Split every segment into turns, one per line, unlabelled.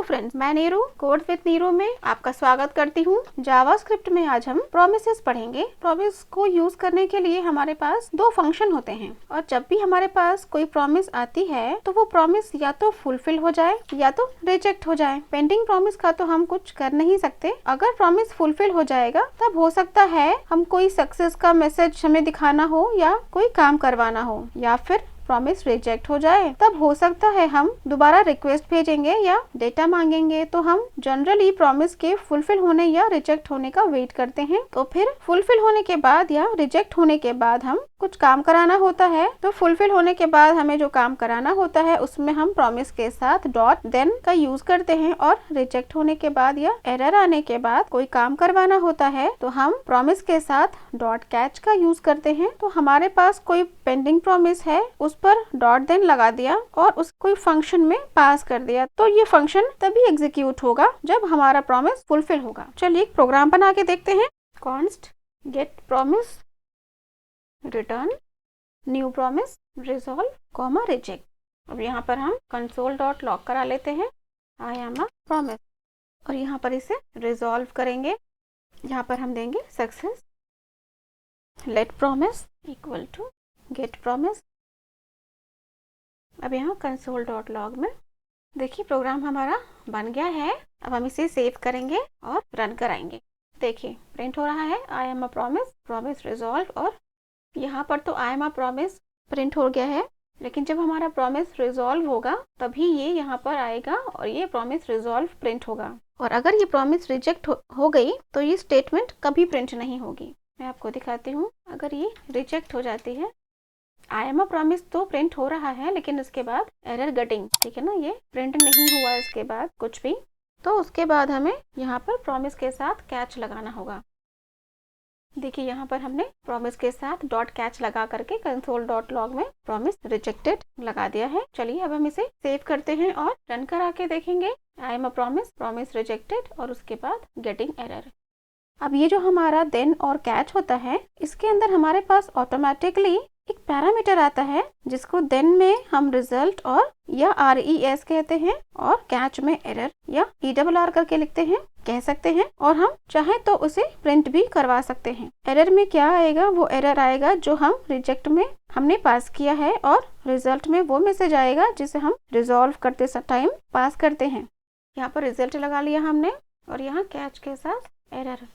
Friends, मैं Neeru code with Neeru में आपका स्वागत करती हूँ। जावास्क्रिप्ट में आज हम प्रोमिसेस पढ़ेंगे। प्रोमिस को यूज करने के लिए हमारे पास दो फंक्शन होते हैं और जब भी हमारे पास कोई प्रॉमिस आती है तो वो प्रॉमिस या तो फुलफिल हो जाए या तो रिजेक्ट हो जाए। पेंडिंग प्रॉमिस का तो हम कुछ कर नहीं सकते। अगर प्रॉमिस फुलफिल हो जाएगा तब हो सकता है हम कोई सक्सेस का मैसेज हमें दिखाना हो या कोई काम करवाना हो, या फिर प्रॉमिस रिजेक्ट हो जाए तब हो सकता है हम दोबारा रिक्वेस्ट भेजेंगे या डेटा मांगेंगे। तो हम जनरली प्रॉमिस के फुलफिल होने या रिजेक्ट होने का वेट करते हैं। तो फिर फुलफिल होने के बाद या रिजेक्ट होने के बाद हम कुछ काम कराना होता है। तो फुलफिल होने के बाद हमें जो काम कराना होता है उसमें हम प्रॉमिस के साथ डॉट देन का यूज करते हैं, और रिजेक्ट होने के बाद या एरर आने के बाद कोई काम करवाना होता है तो हम प्रॉमिस के साथ डॉट कैच का यूज करते हैं। तो हमारे पास कोई पेंडिंग प्रॉमिस है, उस पर डॉट देन लगा दिया और उसको कोई फंक्शन में पास कर दिया, तो ये फंक्शन तभी एग्जीक्यूट होगा जब हमारा प्रॉमिस फुलफिल होगा। चलिए एक प्रोग्राम बना के देखते हैं। Const get promise return new promise resolve comma reject. अब यहाँ पर हम कंसोल डॉट लॉग करा लेते हैं आई एम अ प्रॉमिस, और यहाँ पर इसे रिजॉल्व करेंगे। यहाँ पर हम देंगे success let promise equal to get promise. अब यहाँ कंसोल डॉट लॉग में देखिए प्रोग्राम हमारा बन गया है। अब हम इसे सेव करेंगे और रन कराएंगे। देखिए प्रिंट हो रहा है I am a promise, promise resolve, और यहाँ पर तो I am a promise print हो गया है, लेकिन जब हमारा प्रॉमिस रिजॉल्व होगा तभी ये यहाँ पर आएगा और ये प्रॉमिस रिजॉल्व प्रिंट होगा। और अगर ये प्रॉमिस रिजेक्ट हो गई तो ये स्टेटमेंट कभी प्रिंट नहीं होगी। मैं आपको दिखाती हूँ। अगर ये रिजेक्ट हो जाती है, आई एम अ प्रॉमिस तो प्रिंट हो रहा है लेकिन उसके बाद एरर गेटिंग, ठीक है ना, ये प्रिंट नहीं हुआ इसके बाद कुछ भी, तो उसके बाद हमें यहाँ पर प्रॉमिस के साथ कैच लगाना होगा। देखिए यहाँ पर हमने प्रॉमिस के साथ डॉट कैच लगा करके कंसोल डॉट लॉग में प्रॉमिस रिजेक्टेड लगा दिया है। चलिए अब हम इसे सेव करते हैं और रन करा के देखेंगे। I am a promise, promise rejected, और उसके बाद गेटिंग एरर। अब ये जो हमारा देन और कैच होता है, इसके अंदर हमारे पास ऑटोमेटिकली एक पैरामीटर आता है जिसको देन में हम रिजल्ट और या RES कहते हैं, और कैच में एरर या ERR करके लिखते हैं, कह सकते हैं, और हम चाहे तो उसे प्रिंट भी करवा सकते हैं। एरर में क्या आएगा? वो एरर आएगा जो हम रिजेक्ट में हमने पास किया है, और रिजल्ट में वो मैसेज आएगा जिसे हम रिजॉल्व करते टाइम पास करते हैं। यहाँ पर रिजल्ट लगा लिया हमने और यहाँ कैच के साथ एरर।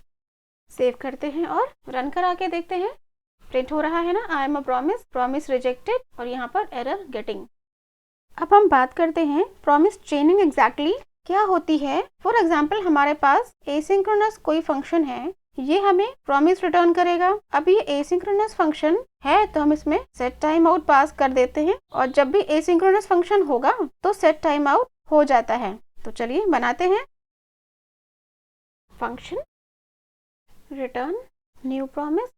सेव करते हैं और रन करा के देखते हैं। प्रिंट हो रहा है ना I am a promise, promise rejected, और यहाँ पर एरर गेटिंग। अब हम बात करते हैं प्रॉमिस चेनिंग एग्जैक्टली क्या होती है। फॉर एग्जाम्पल हमारे पास एसिंक्रोनस कोई फंक्शन है, ये हमें प्रॉमिस रिटर्न करेगा। अब ये एसिंक्रोनस फंक्शन है तो हम इसमें सेट टाइम आउट पास कर देते हैं, और जब भी एसिंक्रोनस फंक्शन होगा तो सेट टाइम आउट हो जाता है। तो चलिए बनाते हैं। Function return new promise.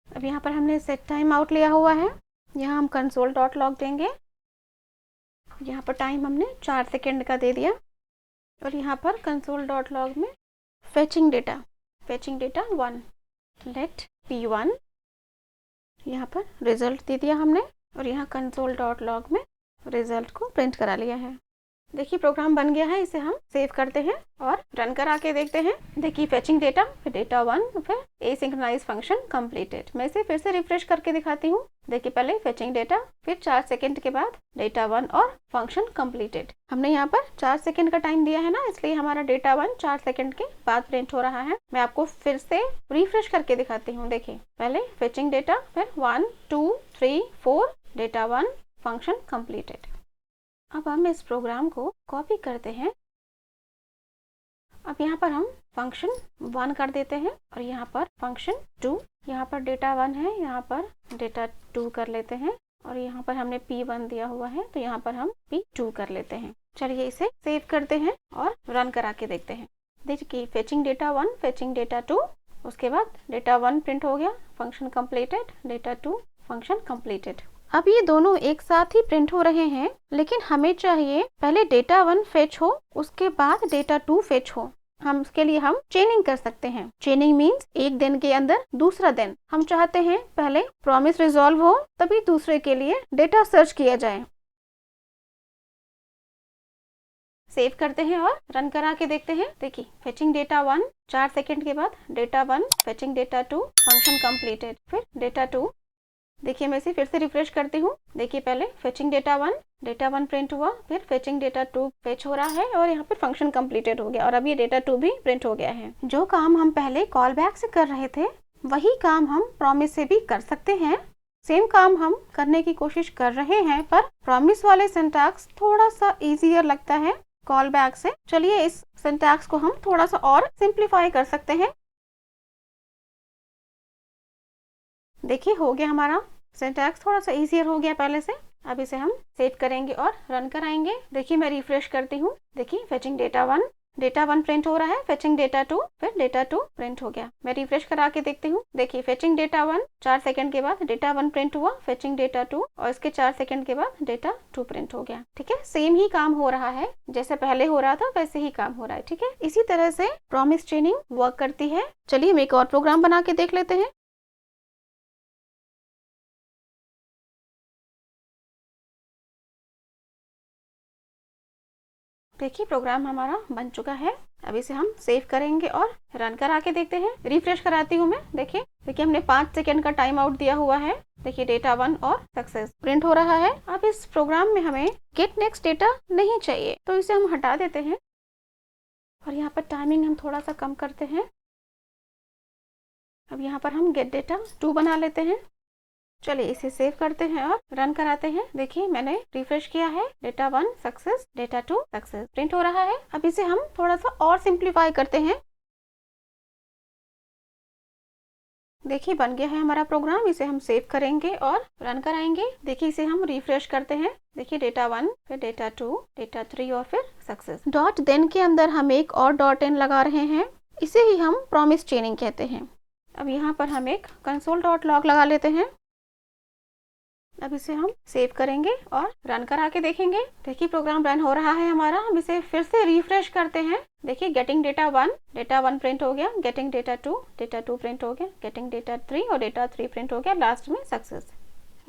अब यहाँ पर हमने सेट टाइम आउट लिया हुआ है, यहाँ हम कंसोल डॉट लॉग देंगे। यहाँ पर टाइम हमने 4 सेकेंड का दे दिया, और यहाँ पर कंसोल डॉट लॉग में फेचिंग डेटा 1 लेट P1, यहाँ पर रिजल्ट दे दिया हमने, और यहाँ कंसोल डॉट लॉग में रिजल्ट को प्रिंट करा लिया है। देखिए प्रोग्राम बन गया है। इसे हम सेव करते हैं और रन करा के देखते हैं। देखिए फेचिंग डेटा, फिर डेटा 1, फिर एसिंक्रोनाइज फंक्शन कंप्लीटेड। मैं इसे फिर से रिफ्रेश करके दिखाती हूँ। देखिए पहले फेचिंग डेटा, फिर 4 सेकंड के बाद डेटा 1 और फंक्शन कंप्लीटेड। हमने यहाँ पर 4 सेकंड का टाइम दिया है ना, इसलिए हमारा डेटा 1 4 सेकंड के बाद प्रिंट हो रहा है। मैं आपको फिर से रिफ्रेश करके दिखाती हूँ। देखिए पहले फेचिंग डेटा, फिर 1 2 3 4 डेटा 1 फंक्शन कंप्लीटेड। अब हम इस प्रोग्राम को कॉपी करते हैं। अब यहाँ पर हम फंक्शन 1 कर देते हैं, और यहाँ पर फंक्शन 2, यहाँ पर डेटा 1 है, यहाँ पर डेटा 2 कर लेते हैं, और यहाँ पर हमने P1 दिया हुआ है तो यहाँ पर हम P2 कर लेते हैं। चलिए इसे सेव करते हैं और रन करा के देखते हैं। देखिए फेचिंग डेटा 1, फेचिंग डेटा 2, उसके बाद डेटा 1 प्रिंट हो गया, function completed, data 2 function completed. अब ये दोनों एक साथ ही प्रिंट हो रहे हैं, लेकिन हमें चाहिए पहले डेटा 1 फेच हो, उसके बाद डेटा 2 फेच हो। हम उसके लिए हम चेनिंग कर सकते हैं। चेनिंग मीन्स एक दिन के अंदर दूसरा दिन। हम चाहते हैं पहले प्रॉमिस रिजॉल्व हो तभी दूसरे के लिए डेटा सर्च किया जाए। सेव करते हैं और रन करा के देखते हैं। देखिए फेचिंग डेटा 1, 4 सेकंड के बाद data 1, fetching data 2, function completed, फिर डेटा 2। देखिए मैं इसे फिर से रिफ्रेश करती हूँ। देखिए पहले फेचिंग डेटा 1 प्रिंट हुआ, फिर फेचिंग डेटा 2 फेच हो रहा है और यहाँ पर फंक्शन कंप्लीटेड हो गया और अब ये डेटा 2 भी प्रिंट हो गया है। जो काम हम पहले कॉल बैक से कर रहे थे वही काम हम प्रॉमिस से भी कर सकते हैं। सेम काम हम करने की कोशिश कर रहे हैं, पर प्रॉमिस वाले सिंटैक्स थोड़ा सा इजियर लगता है कॉल बैक से। चलिए इस सिंटैक्स को हम थोड़ा सा और सिंप्लीफाई कर सकते हैं। देखिए हो गया, हमारा सिंटैक्स थोड़ा सा इजियर हो गया पहले से। अब इसे हम सेव करेंगे और रन कराएंगे। देखिए मैं रिफ्रेश करती हूँ। देखिए फेचिंग डेटा 1 प्रिंट हो रहा है, फेचिंग डेटा 2, फिर डेटा 2 प्रिंट हो गया। मैं रिफ्रेश करा के देखती हूँ। देखिए फेचिंग डेटा 1, 4 सेकंड के बाद डेटा 1 प्रिंट हुआ, फेचिंग डेटा 2 और इसके 4 सेकंड के बाद डेटा 2 प्रिंट हो गया। ठीक है, सेम ही काम हो रहा है, जैसे पहले हो रहा था वैसे ही काम हो रहा है। ठीक है, इसी तरह से प्रॉमिस चेनिंग वर्क करती है। चलिए हम एक और प्रोग्राम बना के देख लेते हैं। देखिए प्रोग्राम हमारा बन चुका है। अब इसे हम सेव करेंगे और रन करा के देखते हैं। रिफ्रेश कराती हूँ मैं। देखिए हमने 5 सेकंड का टाइम आउट दिया हुआ है। देखिए डेटा 1 और सक्सेस प्रिंट हो रहा है। अब इस प्रोग्राम में हमें गेट नेक्स्ट डेटा नहीं चाहिए, तो इसे हम हटा देते हैं और यहाँ पर टाइमिंग हम थोड़ा सा कम करते हैं। अब यहाँ पर हम गेट डेटा 2 बना लेते हैं। चलिए इसे सेव करते हैं और रन कराते हैं। देखिए मैंने रिफ्रेश किया है, data 1 success, data 2 success print हो रहा है। अब इसे हम थोड़ा सा और सिंप्लीफाई करते हैं। देखिए बन गया है हमारा प्रोग्राम। इसे हम सेव करेंगे और रन कराएंगे। देखिए इसे हम रिफ्रेश करते हैं। देखिए डेटा 1, फिर डेटा 2, डेटा 3 और फिर सक्सेस। डॉट देन के अंदर हम एक और डॉट इन लगा रहे हैं, इसे ही हम प्रॉमिस चेनिंग कहते हैं। अब यहाँ पर हम एक कंसोल डॉट लॉग लगा लेते हैं। अब इसे हम सेव करेंगे और रन करा के देखेंगे। देखिए प्रोग्राम रन हो रहा है हमारा। हम इसे फिर से रिफ्रेश करते हैं। देखिए गेटिंग डेटा 1 प्रिंट हो गया, गेटिंग डेटा 2 प्रिंट हो गया, गेटिंग डेटा 3 और डेटा 3 प्रिंट हो गया, लास्ट में सक्सेस।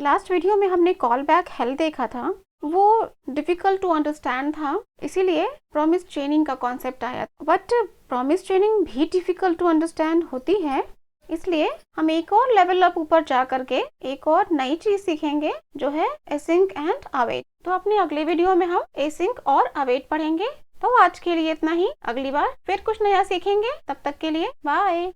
लास्ट वीडियो में हमने कॉल बैक हेल्प देखा था, वो डिफिकल्ट टू अंडरस्टैंड था, इसीलिए प्रॉमिस चेनिंग का कॉन्सेप्ट आया। बट प्रॉमिस चेनिंग भी डिफिकल्ट टू अंडरस्टैंड होती है, इसलिए हम एक और लेवल अप ऊपर जा करके एक और नई चीज सीखेंगे, जो है एसिंक एंड अवेट। तो अपने अगले वीडियो में हम एसिंक और अवेट पढ़ेंगे। तो आज के लिए इतना ही, अगली बार फिर कुछ नया सीखेंगे। तब तक के लिए बाय।